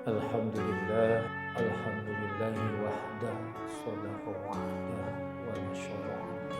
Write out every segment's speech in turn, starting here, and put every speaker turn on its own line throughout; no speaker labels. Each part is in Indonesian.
Alhamdulillah, alhamdulillahi wahda, sadaqa wa'ada, wa nasyara 'abda.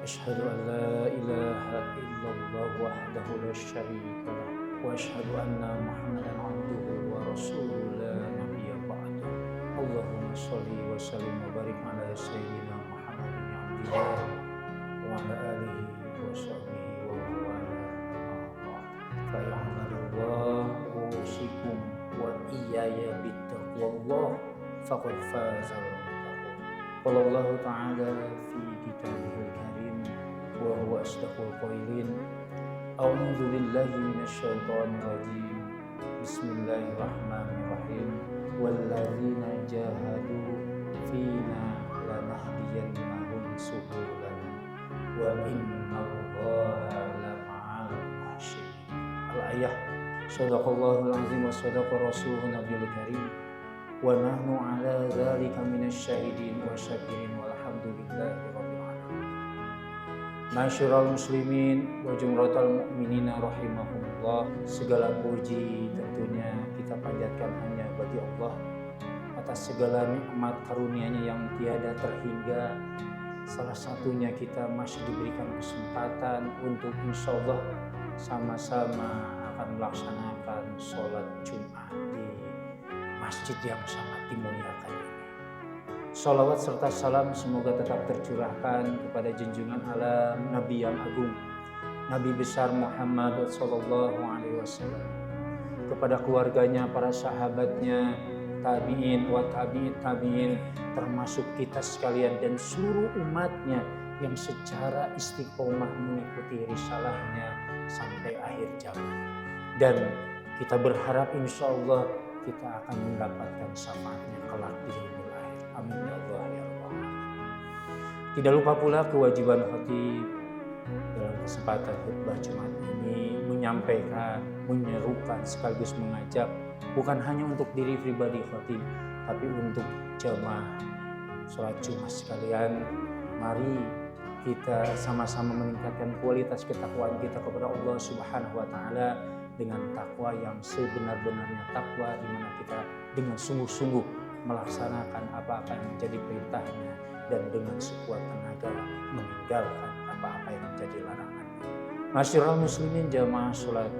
Asyhadu an la ilaha illallah wahdahu la syarika lah, wa asyhadu anna Muhammadan 'abduhu wa rasuluhu la nabiyya ba'dah. Allahumma shalli wa sallim wa barik ala sayyidina Muhammadin 'abdillah wa ala alihi wa sahbihi wa man wala amma ba'd. Fa ya 'ibadallah usikum wa iyaya bittaqwallah faqad fazal muttaqun. Qala Allah ta'ala fi kitabihil karim wa huwa asdaqul qailin. A'udzu billahi minasyaitonir rajim. Bismillahirrahmanirrahim. Walladzina jahadu fina lanahdiyannahum subulana wa innallaha lama'al muhsinin. Al-ayah. Shadaqallahul azim wa sadaqa rasuluhu nabiyul karim wa nahnu ala dzalika minasyahidin wa syakirin walhamdulillahi rabbil alamin. Masyarul muslimin wa jumratal mu'minina rahimahumullah. Segala puji tentunya kita panjatkan hanya bagi Allah atas segala nikmat karunia-Nya yang tiada terhingga. Salah satunya kita masih diberikan kesempatan untuk insyaallah sama-sama akan melaksanakan sholat Jumat di masjid yang sangat dimuliakan ini. Sholawat serta salam semoga tetap tercurahkan kepada junjungan alam Nabi yang agung, Nabi besar Muhammad sallallahu alaihi wasallam, kepada keluarganya, para sahabatnya, tabi'in wa tabi'in, termasuk kita sekalian dan seluruh umatnya yang secara istiqomah mengikuti risalahnya sampai akhir zaman. Dan kita berharap insya Allah kita akan mendapatkan syafaatnya kelak di yaumil akhir. Amin ya Allah ya Rabbal alamin. Tidak lupa pula kewajiban khatib dalam kesempatan khutbah Jumat ini menyampaikan, menyerukan sekaligus mengajak bukan hanya untuk diri pribadi khatib, tapi untuk jamaah sholat Jumat sekalian. Mari kita sama-sama meningkatkan kualitas ketakwaan kita kepada Allah Subhanahu wa taala dengan takwa yang sebenar-benarnya takwa, di mana kita dengan sungguh-sungguh melaksanakan apa-apa yang menjadi perintahnya dan dengan sekuat tenaga meninggalkan apa-apa yang menjadi larangannya. Masyarul muslimin jamaah sholat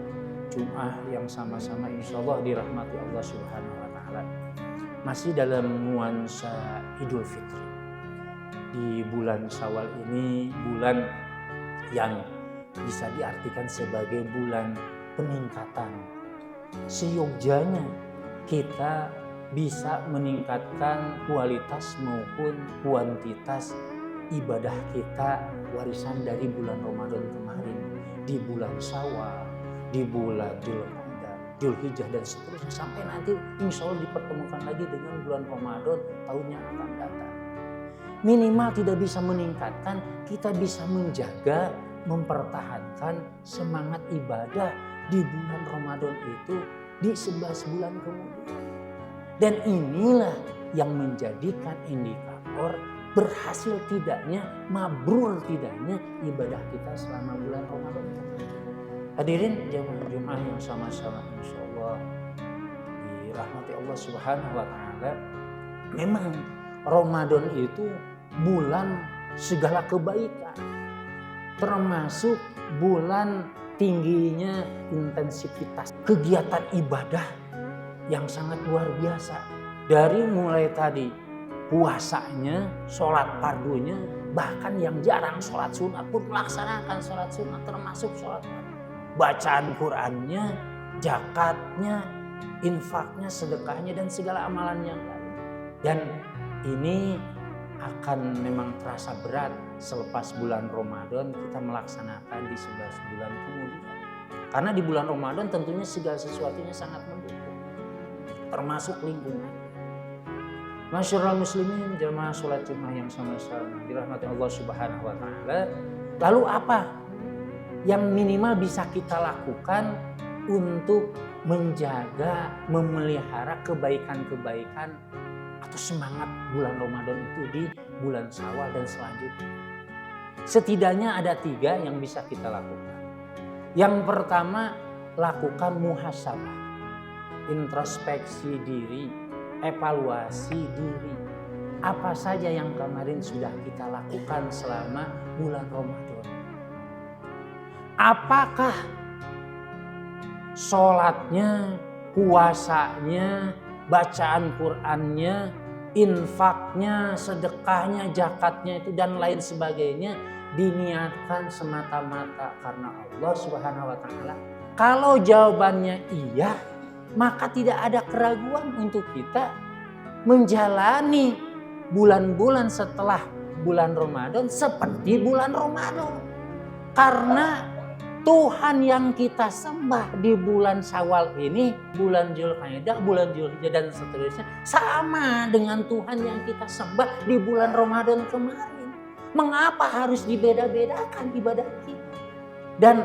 Jum'ah yang sama-sama insyaallah dirahmati Allah Subhanahu wa taala. Masih dalam nuansa Idul Fitri. Di bulan Syawal ini bulan yang bisa diartikan sebagai bulan peningkatan. Seyogjanya kita bisa meningkatkan kualitas maupun kuantitas ibadah kita warisan dari bulan Ramadan kemarin, di bulan Syawal, di bulan Dzulhijjah dan seterusnya sampai nanti insya Allah dipertemukan lagi dengan bulan Ramadan tahun yang akan datang. Minimal tidak bisa meningkatkan, kita bisa menjaga, mempertahankan semangat ibadah di bulan Ramadan itu di 11 bulan kemudian. Dan inilah yang menjadikan indikator berhasil tidaknya, mabrur tidaknya ibadah kita selama bulan Ramadan. Hadirin jamaah Jumat yang sama-sama insyaallah dirahmati Allah Subhanahu wa taala. Memang Ramadan itu bulan segala kebaikan, termasuk bulan tingginya intensitas kegiatan ibadah yang sangat luar biasa. Dari mulai tadi puasanya, sholat fardunya, bahkan yang jarang sholat sunat pun melaksanakan sholat sunat, termasuk sholat fardu. Bacaan Qurannya, zakatnya, infaknya, sedekahnya, dan segala amalan yang lain. Dan ini akan memang terasa berat selepas bulan Ramadan kita melaksanakan di 11 bulan kemudian. Karena di bulan Ramadan tentunya segala sesuatunya sangat mendukung, termasuk lingkungan. Masyarul muslimin jamaah sholat Jumat yang sama-sama dirahmati Allah Subhanahu wa taala. Lalu apa yang minimal bisa kita lakukan untuk menjaga, memelihara kebaikan-kebaikan atau semangat bulan Ramadan itu di bulan Syawal dan selanjutnya? Setidaknya ada 3 yang bisa kita lakukan. Yang pertama, lakukan muhasabah. introspeksi diri, evaluasi diri. Apa saja yang kemarin sudah kita lakukan selama bulan Ramadan? Apakah sholatnya, puasanya, bacaan Qur'annya, infaknya, sedekahnya, zakatnya itu dan lain sebagainya diniatkan semata-mata karena Allah Subhanahu wa taala? Kalau jawabannya iya, maka tidak ada keraguan untuk kita menjalani bulan-bulan setelah bulan Ramadan seperti bulan Ramadan. Karena Tuhan yang kita sembah di bulan Syawal ini, bulan Dzulqa'dah, bulan Dzulhijjah dan seterusnya sama dengan Tuhan yang kita sembah di bulan Ramadan kemarin. Mengapa harus dibeda-bedakan ibadah kita? Dan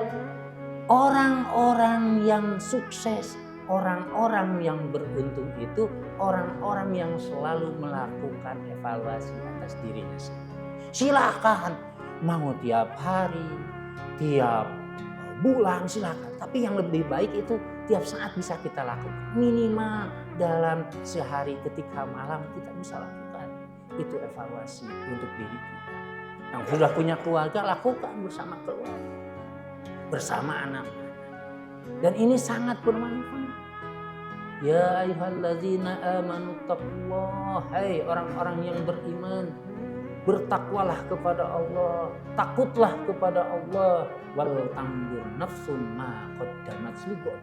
orang-orang yang sukses, orang-orang yang beruntung itu orang-orang yang selalu melakukan evaluasi atas dirinya sendiri. Silakan mau tiap hari, tiap bulan silakan. Tapi yang lebih baik itu tiap saat bisa kita lakukan. Minimal dalam sehari ketika malam kita bisa lakukan. Itu evaluasi untuk diri kita. Yang sudah punya keluarga lakukan bersama keluarga, bersama anak-anak. Dan ini sangat bermanfaat. Ya ayyuhallazina amanu taqullah. Hai orang-orang yang beriman, bertakwalah kepada Allah, takutlah kepada Allah. Wal tanzur nafsum ma qaddamat lighad.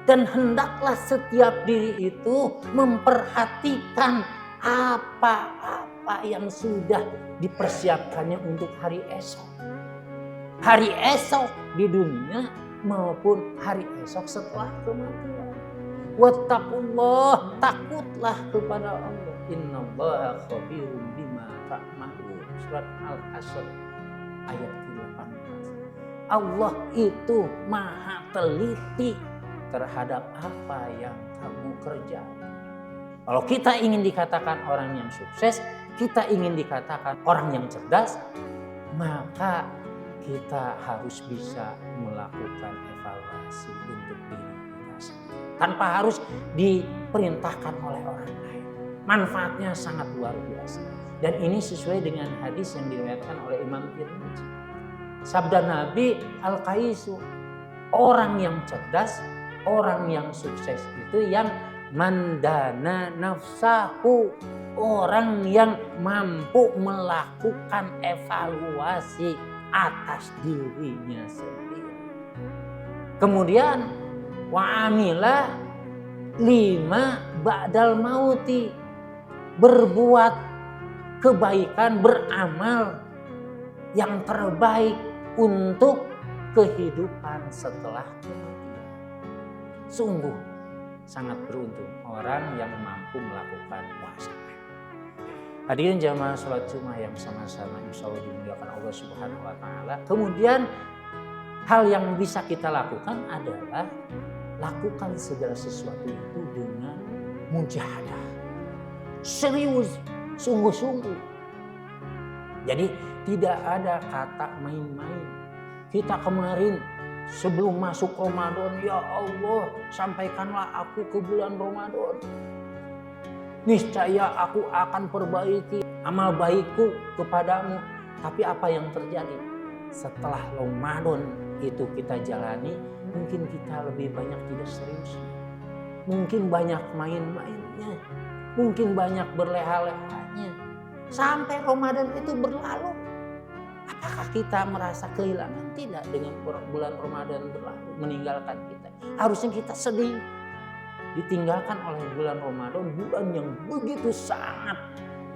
Dan hendaklah setiap diri itu memperhatikan apa-apa yang sudah dipersiapkannya untuk hari esok. Hari esok di dunia maupun hari esok setelah kematian. Wattaqullah, takutlah kepada Allah. Innallaha khabirum bima ta'malun. Surat Al-Hasyr ayat 18. Allah itu maha teliti terhadap apa yang kamu kerjakan. Kalau kita ingin dikatakan orang yang sukses, kita ingin dikatakan orang yang cerdas, maka kita harus bisa melakukan evaluasi untuk diri kita sendiri. Tanpa harus diperintahkan oleh orang lain. Manfaatnya sangat luar biasa. Dan ini sesuai dengan hadis yang diriwayatkan oleh Imam Tirmidzi. Sabda Nabi, Al-Qaisu, orang yang cerdas, orang yang sukses itu yang mandana nafsahu, orang yang mampu melakukan evaluasi atas dirinya sendiri. Kemudian wa'amila lima ba'dal mauti, berbuat kebaikan, beramal yang terbaik untuk kehidupan setelah kematian. Sungguh sangat beruntung orang yang mampu melakukan puasa. Hadirin jamaah sholat Jumat yang sama-sama insya Allah dimuliakan Allah Subhanahu wa taala. Kemudian hal yang bisa kita lakukan adalah lakukan segala sesuatu itu dengan mujahadah. Serius, sungguh-sungguh. Jadi tidak ada kata main-main. Kita kemarin sebelum masuk Ramadan, ya Allah, sampaikanlah aku ke bulan Ramadan. Niscaya aku akan perbaiki amal baikku kepadamu. Tapi apa yang terjadi? Setelah Ramadan itu kita jalani, mungkin kita lebih banyak tidak serius. Mungkin banyak main-mainnya. Mungkin banyak berleha-lehanya. Sampai Ramadan itu berlalu. Apakah kita merasa kehilangan? Tidak, dengan bulan Ramadan berlalu meninggalkan kita. Harusnya kita sedih. Ditinggalkan oleh bulan Ramadan, bulan yang begitu sangat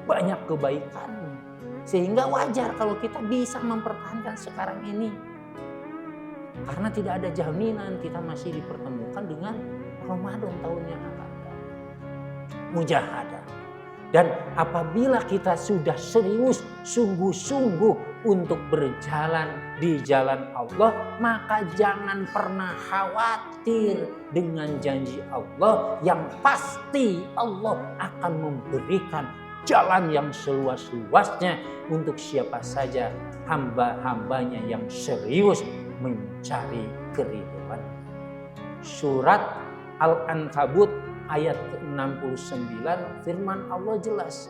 banyak kebaikan. Sehingga wajar kalau kita bisa mempertahankan sekarang ini. Karena tidak ada jaminan kita masih dipertemukan dengan Ramadan tahun yang akan datang. Mujahadah. Dan apabila kita sudah serius, sungguh-sungguh untuk berjalan di jalan Allah, maka jangan pernah khawatir dengan janji Allah yang pasti Allah akan memberikan jalan yang seluas-luasnya untuk siapa saja hamba-hambanya yang serius mencari keridhaan. Surat Al-Ankabut ayat ke-69 firman Allah jelas.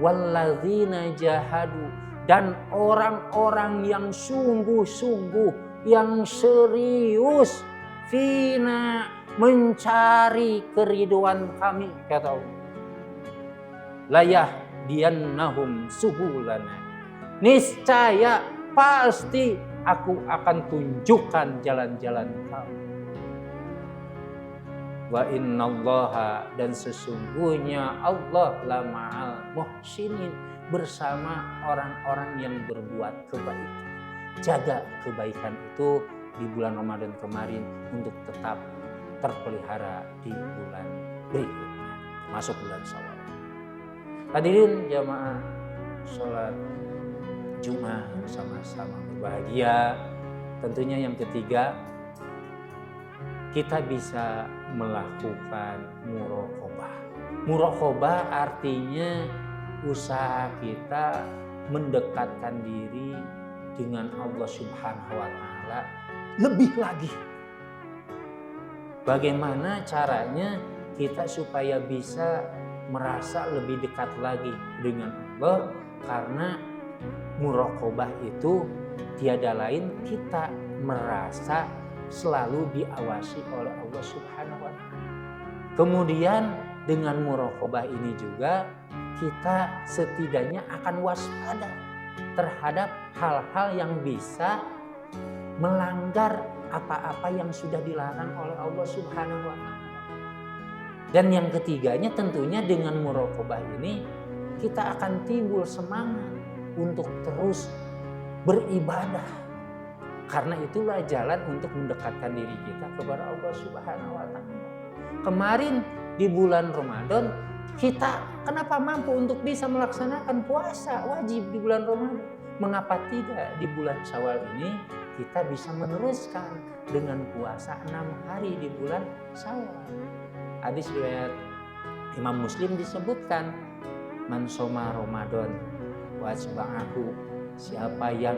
Walladzina jahadu, dan orang-orang yang sungguh-sungguh, yang serius fina, mencari keriduan kami, kata Allah. Layah diannahum subulana, niscaya pasti aku akan tunjukkan jalan-jalan kamu. Wa innallaha, dan sesungguhnya Allah la ma'al muhsinin, bersama orang-orang yang berbuat kebaikan. Jaga kebaikan itu di bulan Ramadan kemarin untuk tetap terpelihara di bulan berikutnya, masuk bulan Syawal. Hadirin jamaah sholat Jumat sama-sama berbahagia. Tentunya yang ketiga, kita bisa melakukan muraqabah. Muraqabah artinya usaha kita mendekatkan diri dengan Allah Subhanahu wa Ta'ala lebih lagi. Bagaimana caranya kita supaya bisa merasa lebih dekat lagi dengan Allah? Karena muraqabah itu tiada lain kita merasa selalu diawasi oleh Allah Subhanahu wa Ta'ala. Kemudian dengan muraqabah ini juga kita setidaknya akan waspada terhadap hal-hal yang bisa melanggar apa-apa yang sudah dilarang oleh Allah Subhanahu wa Ta'ala. Dan yang ketiganya tentunya dengan muraqabah ini kita akan timbul semangat untuk terus beribadah. Karena itulah jalan untuk mendekatkan diri kita kepada Allah Subhanahu wa Ta'ala. Kemarin di bulan Ramadan kita kenapa mampu untuk bisa melaksanakan puasa wajib di bulan Ramadan? Mengapa tidak di bulan Syawal ini kita bisa meneruskan dengan puasa 6 hari di bulan Syawal? Hadis riwayat Imam Muslim disebutkan, man shoma Ramadan wa asba'ahu, siapa yang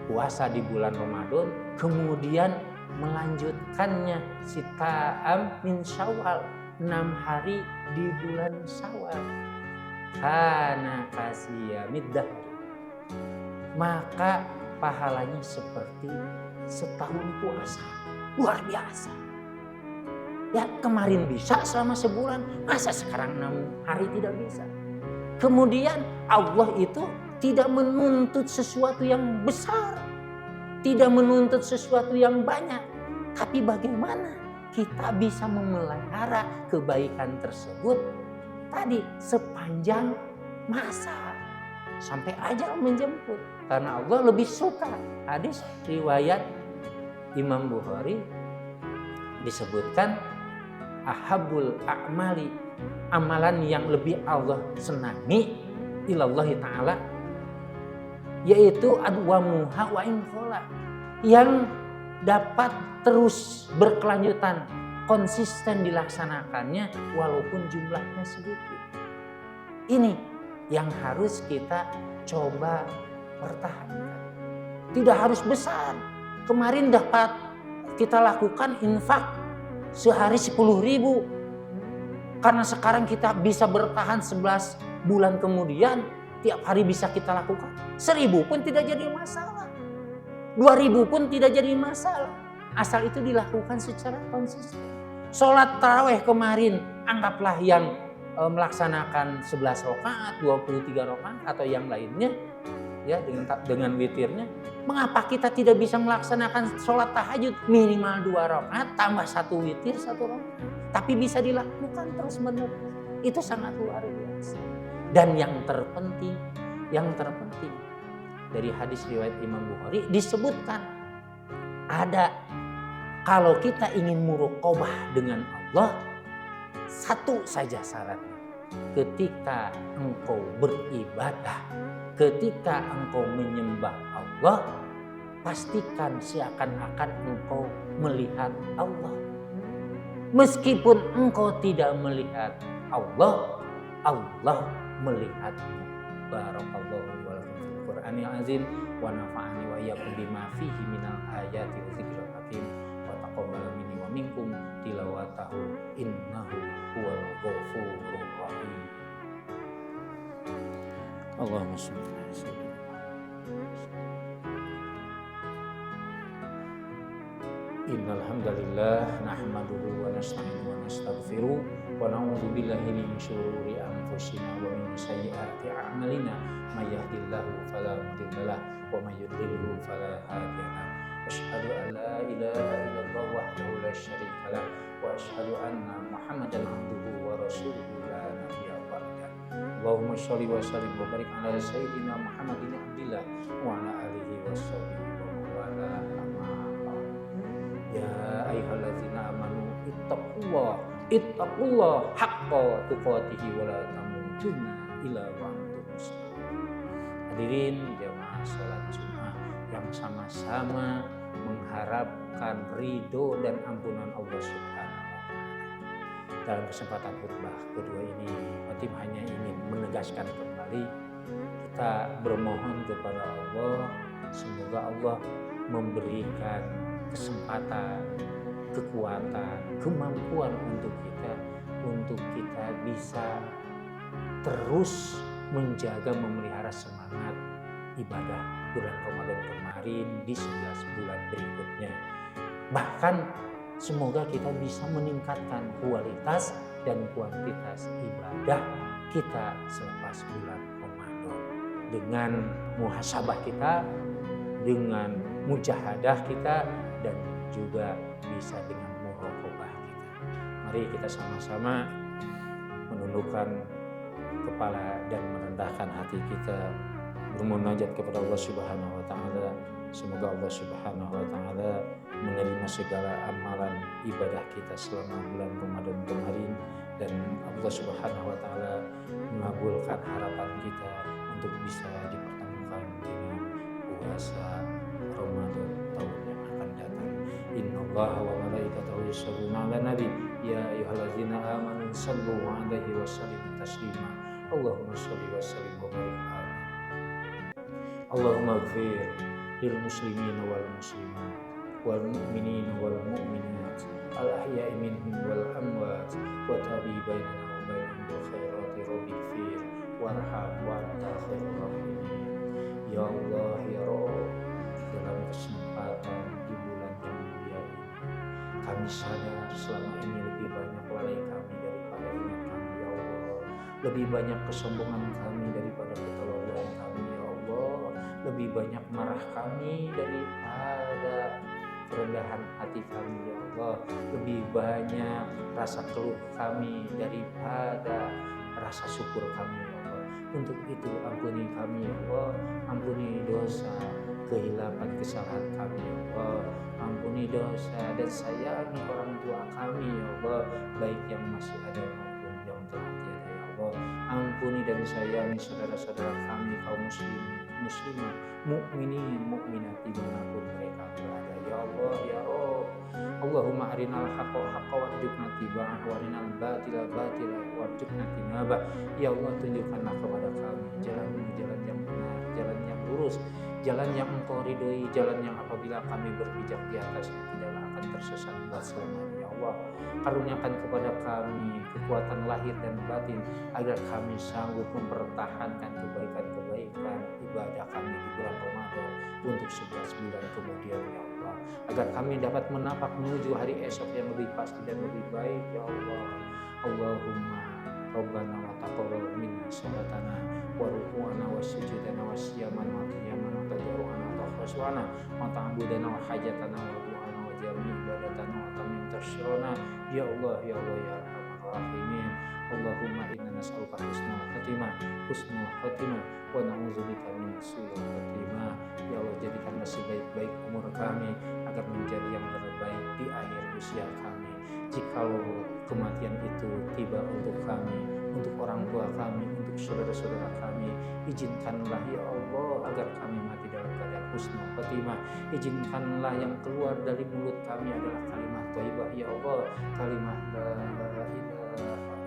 puasa di bulan Ramadan kemudian melanjutkannya sita'am min Syawal, 6 hari di bulan Syawal, kana kasiyamid dahr, maka pahalanya seperti setahun puasa. Luar biasa. Ya kemarin bisa selama sebulan, masa sekarang 6 hari tidak bisa? Kemudian Allah itu tidak menuntut sesuatu yang besar, tidak menuntut sesuatu yang banyak, tapi bagaimana kita bisa memelihara kebaikan tersebut tadi sepanjang masa sampai ajal menjemput. Karena Allah lebih suka. Hadis riwayat Imam Bukhari disebutkan, ahabul a'mali, amalan yang lebih Allah senangi ilallahi ta'ala, yaitu adwamuha wa in khala, yang dapat terus berkelanjutan, konsisten dilaksanakannya walaupun jumlahnya sedikit. Ini yang harus kita coba pertahankan. Tidak harus besar. Kemarin dapat kita lakukan infak sehari 10.000. Karena sekarang kita bisa bertahan 11 bulan kemudian, tiap hari bisa kita lakukan. 1.000 pun tidak jadi masalah. 2.000 pun tidak jadi masalah. Asal itu dilakukan secara konsisten. Sholat tarawih kemarin, anggaplah yang melaksanakan 11 rakaat, 23 rakaat atau yang lainnya, ya dengan witirnya. Mengapa kita tidak bisa melaksanakan sholat tahajud minimal 2 rakaat tambah 1 witir 1 rakaat? Tapi bisa dilakukan terus menerus. Itu sangat luar biasa. Dan yang terpenting dari hadis riwayat Imam Bukhari disebutkan, ada kalau kita ingin muraqabah dengan Allah, satu saja syaratnya. Ketika engkau beribadah, ketika engkau menyembah Allah, pastikan seakan-akan engkau melihat Allah. Meskipun engkau tidak melihat Allah, Allah melihatmu. Barakallahu wa lakum fil Qur'anil azim wa nafa'ani wa iyyakum bima fihi minal ayati wa dzikril hakim wa taqabbal minni wa minkum tilawatahu innahu huwal ghafurur rahim. Allahumma shalli ala sayyidina Innal hamdalillah nahmaduhu wa nasta'inuhu wa nastaghfiruh wa na'udzu billahi min syururi anfusina wa min sayyiati a'malina may yahdihillahu fala mudhillalah wa may yudlilhu fala hadiyalah. Asyhadu an la ilaha illallah wahdahu la syarikalah wa asyhadu anna Muhammadan abduhu wa rasuluhu la nabiyya ba'da. Allahumma shalli wa sallim wa barik ala sayyidina Muhammadin abdillah wa ala alihi washabihi wa wala. Ya ayyuhallazina amanu ittaqullah haqqa tuqatih wa la tamutunna illa wa antum muslimun. Hadirin jamaah salat Jumat yang sama-sama mengharapkan ridho dan ampunan Allah Subhanahu wa taala. Dalam kesempatan khutbah kedua ini, Khatib hanya ingin menegaskan kembali kita bermohon kepada Allah, semoga Allah memberikan kesempatan, kekuatan, kemampuan untuk kita bisa terus menjaga, memelihara semangat ibadah bulan Ramadan kemarin di 11 bulan berikutnya. Bahkan semoga kita bisa meningkatkan kualitas dan kuantitas ibadah kita selepas bulan Ramadan dengan muhasabah kita, dengan mujahadah kita, dan juga bisa dengan muraqabah kita. Mari kita sama-sama menundukkan kepala dan merendahkan hati kita, bermunajat kepada Allah Subhanahu wa taala. Semoga Allah Subhanahu wa taala menerima segala amalan ibadah kita selama bulan Ramadan kemarin, dan Allah Subhanahu wa taala mengabulkan harapan kita untuk bisa dipertemukan dengan puasa Ramadan tahun yang akan datang. Innallaha wa malaikatahu yusholluna 'alan nabi ya ayyuhallazina amanu shallu 'alaihi wa sallimu taslima. Allahumma shalli wa sallim wa barik alaihi. Allahumma ighfir lil muslimina wal muslimat wal mu'minina wal mu'minat al ahya'i minhum wal amwat wa tabi bainana wa bainahum bil khairati rabbighfir warham wa anta khairur rahimin. Ya Allah ya Rabb, dalam kesempatan di bulan yang mulia ini, kami sadar selama ini lebih banyak lalai kami daripada ingat kami ya Allah, lebih banyak kesombongan kami daripada keterlaluan kami ya Allah, lebih banyak marah kami daripada kerendahan hati kami ya Allah, lebih banyak rasa keluh kami daripada rasa syukur kami ya Allah. Untuk itu ampuni kami ya Allah, ampuni dosa, kehilapan, kesalahan kami ya Allah, ampuni dosa dan sayangi orang tua kami ya Allah, baik yang masih ada maupun yang telah tiada ya Allah. Ampuni dan sayangi saudara-saudara kami kaum muslimah, mukminin, mukminat dimanapun mereka berada ya Allah ya Rabb. Allahumma arinal haqqa haqqa warzuqna tiba'ah wa arinal batila batila warzuqna tinabah. Ya Allah, tunjukkanlah kepada kami jalan yang benar, jalan yang lurus, jalan yang Engkau ridhoi, jalan yang apabila kami berpijak di atasnya tidaklah akan tersesat buat selamanya ya Allah. Karuniakan kepada kami kekuatan lahir dan batin agar kami sanggup mempertahankan kebaikan-kebaikan ibadah kami di bulan Ramadan untuk 11 bulan kemudian ya Allah, agar kami dapat menapak menuju hari esok yang lebih pasti dan lebih baik ya Allah. Allahumma Rabbana wa taqabbal minna salatana wa ruku'ana wa sujudana wa siyamana wa qiyamana wa tadarru'ana wa takhwaswana wa ta'budana wa hajatana wa du'ana wa jami ibadatana wa tamim tasyrona ya Allah ya Allah ya Arhamar Rahimin. Allahumma inna nas'aluka husnul khatimah wa na'udzubika min su'il khatimah. Ya Allah, jadikanlah sebaik-baik umur kami agar menjadi yang terbaik di akhir usia kami. Jikalau kematian itu tiba untuk kami, untuk orang tua kami, untuk saudara-saudara kami, izinkanlah ya Allah agar kami mati dalam keadaan husnul khatimah. Izinkanlah yang keluar dari mulut kami adalah kalimat thayyibah ya Allah, kalimat la ilaha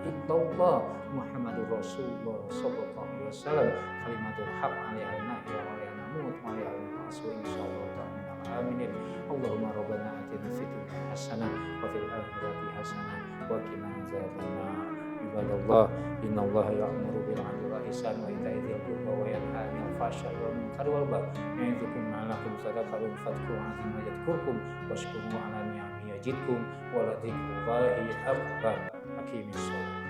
illallah Muhammadur Rasulullah sallallahu alaihi wasallam, kalimatul haq alaiha nahya wa la namut wa la insyaallah ta'ala آمنين. اللهم ربنا آتنا في الدنيا حسنة وفي الآخرة حسنة وقنا عذاب النار. عباد الله إن الله يأمر بالعدل والإحسان وإيتاء ذي القربى وينهى عن الفحشاء والمنكر والبغي يعظكم لعلكم تذكرون فاذكروا عظيما يذكركم واشكروا على نعمه يزدكم ولذكر الله أكبر. أقيموا الصلاة.